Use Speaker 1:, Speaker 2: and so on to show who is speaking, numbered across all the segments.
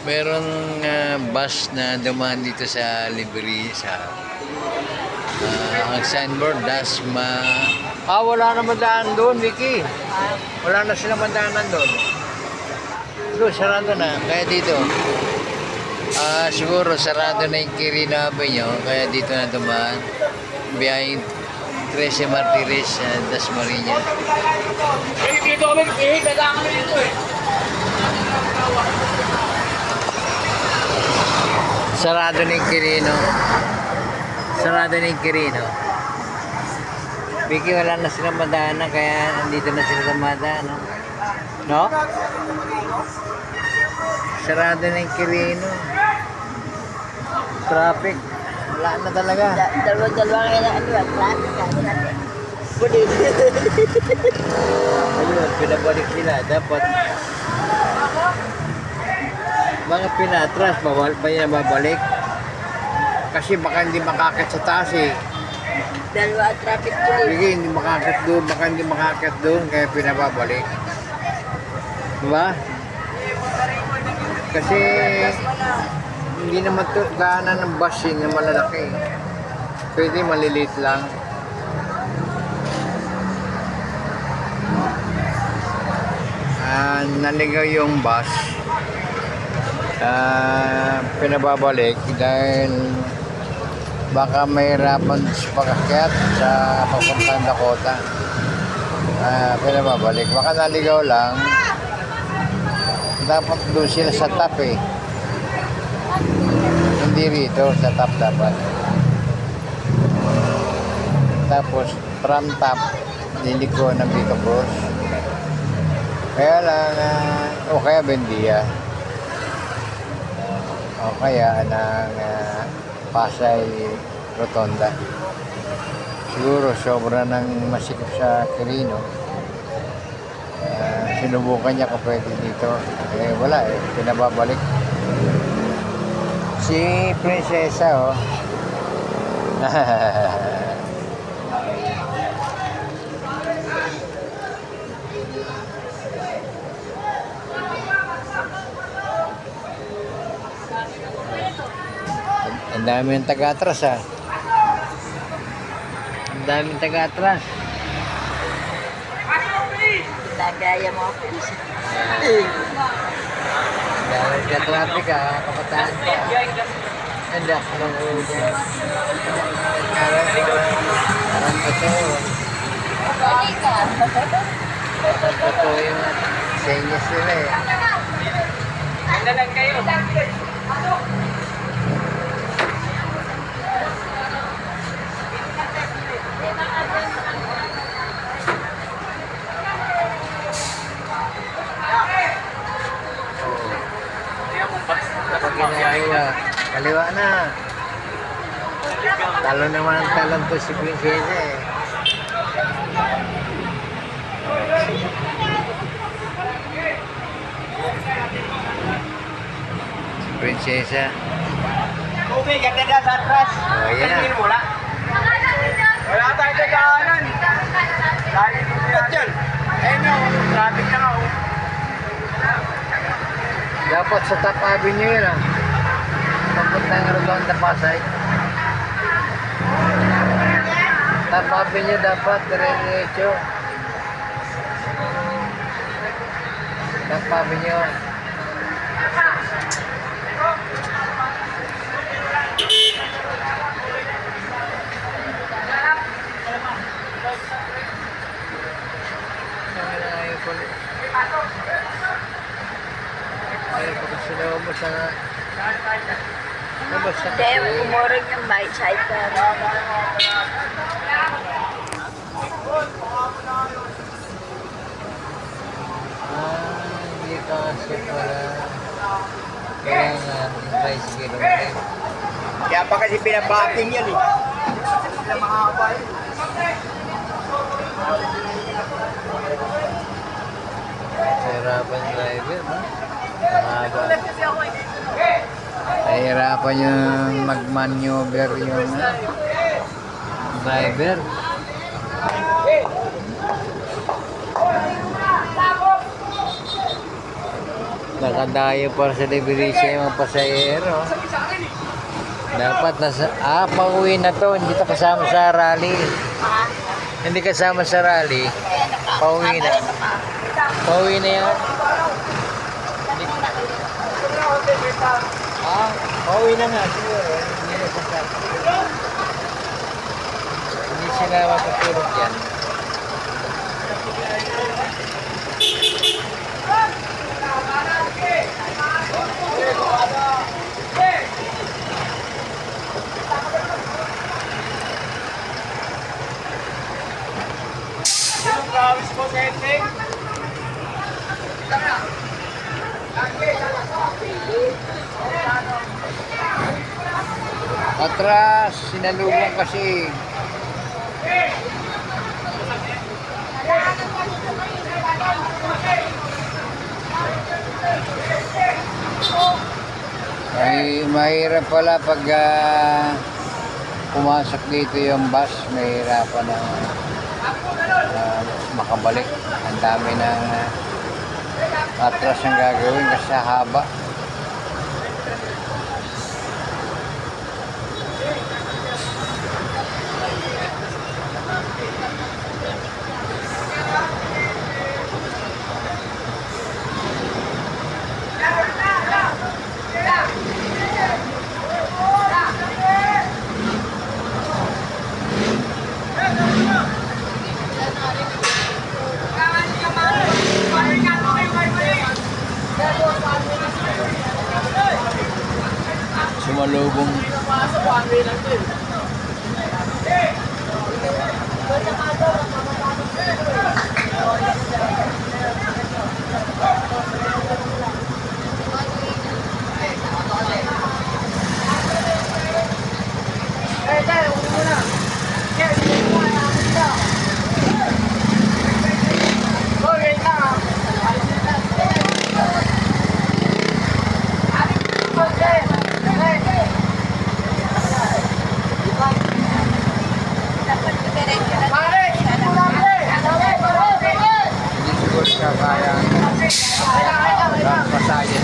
Speaker 1: Merong bus na dumaan dito sa libre sa ang signboard Dasma. Wala na madaan doon, Vicky. Wala na sila madaanan doon. Doon, sarado na. Kaya dito. Siguro sarado na yung Quirino Avenue. Kaya dito na dumaan. Biyahing 13 Martires, Dasmariñas.
Speaker 2: Dito kami, kailangan kami dito eh.
Speaker 1: Sarado na yung Quirino. Sarado na yung Quirino. Vicky, wala na silang madaanan. Kaya nandito na sila sa madaanan. No? Sarado na yung Quirino. Traffic. Wala na talaga.
Speaker 3: Dalawa ngayon ang ano, traffic natin.
Speaker 1: Ayun, pinabalik sila. Dapat mga pinatras, bawal pa yan babalik. Kasi baka hindi makakit sa taas eh.
Speaker 3: Dalawa ang traffic police.
Speaker 1: Sige, hindi makakit doon, baka hindi makakit doon, kaya pinababalik. Diba? Kasi hindi naman to gana ng bus na malalaki. Pwede maliliit lang. Naligaw yung bus. Pinababalik dahil baka mahirapan sa pagkakyat sa papuntang Dakota. Pinababalik. Baka naligaw lang. Dapat doon sila sa top eh. Hindi rito, sa top dapat. Tapos, from top, liliko ng Vito Cruz. Kaya lang, o kaya Bendia. O kaya ng Pasay Rotonda. Siguro sobra ng masikip sa Quirino. Sinubukan niya kung pwede dito. Wala eh, pinababalik. Si Prinsesa oh. Ang daming taga-atras ah. Ang daming taga-atras.
Speaker 3: Nagaya mo ako.
Speaker 1: Dahil ka traffic ah, kapataan pa. Andak ng ulo. Parang ito. Parang ito yung senyas nila eh.
Speaker 2: Handa lang kayo.
Speaker 1: Kaliwa na. Talo naman ang talon to si Prinsesa eh. Si Prinsesa.
Speaker 2: Ube, ganda na sa atras.
Speaker 1: Ayan na.
Speaker 2: Wala. Wala tayong dagaanan. Dahil dito dyan. Ayun na, traffic na nga.
Speaker 1: Dapat sa Top Avenue yun ah. Papuntang Rotonda Pasay. Top Avenue dapat diretso. Top Avenue. Ayaw ko kasi naman mo sa labas sa
Speaker 3: Hindi, umurong yung bike side ka.
Speaker 1: Hindi kasi pala kailangan yung bicycle ulit.
Speaker 2: Kaya pa kasi pinabaking yan eh. Sila makakaba eh.
Speaker 1: Nahirapan driver, no? Mahaba. Nahirapan yung mag-maneuver yung driver. Nakadayo para sa Liberia yung mga pasahero. Dapat pauwi na to. Hindi to kasama sa rally. Hindi kasama sa rally. Pauwi na. Pauwi na yan. Pauwi na nga siguro. Hindi na kasama. Hindi sila mapatulog yan. Atras, sinalubong kasi. Ay, mahirap pala pag pumasok dito yung bus, mahirapan na makabalik. Ang dami ng atras ang gagawin kasi sa haba. Sumalubong. Hindi siguro kaya pasayin.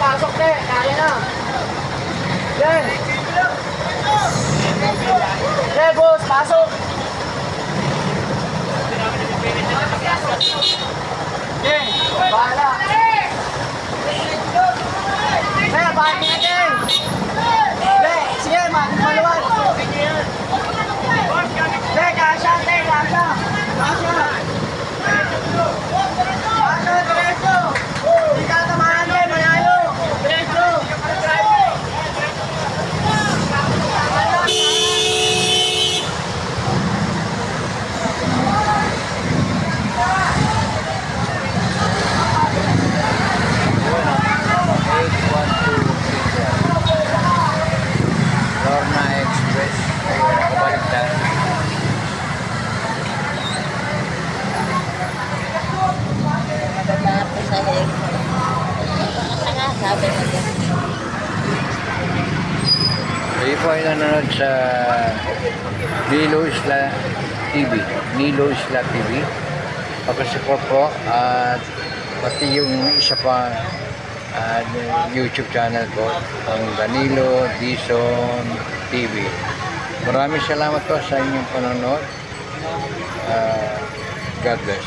Speaker 2: Pasok, te. Kaya na. Yan. Boss, pasok. Yan. Bahala. Bahala natin. Sige, maluwag. Kasha, te. Kasha. Kasha. Kasha, diretso. Hindi ka tamahan, te. Manalo. Diretso.
Speaker 1: Lorna Express. Ayun, nakabalik na.
Speaker 3: Mga pasahero. Sabi mo yan.
Speaker 1: Kayo po ay nanonood sa Nilo Isla TV. Nilo Isla TV. Pag-support po at pati yung isa pa YouTube channel ko, ang Danilo Dizon TV. Maraming salamat po sa inyong panonood. God bless.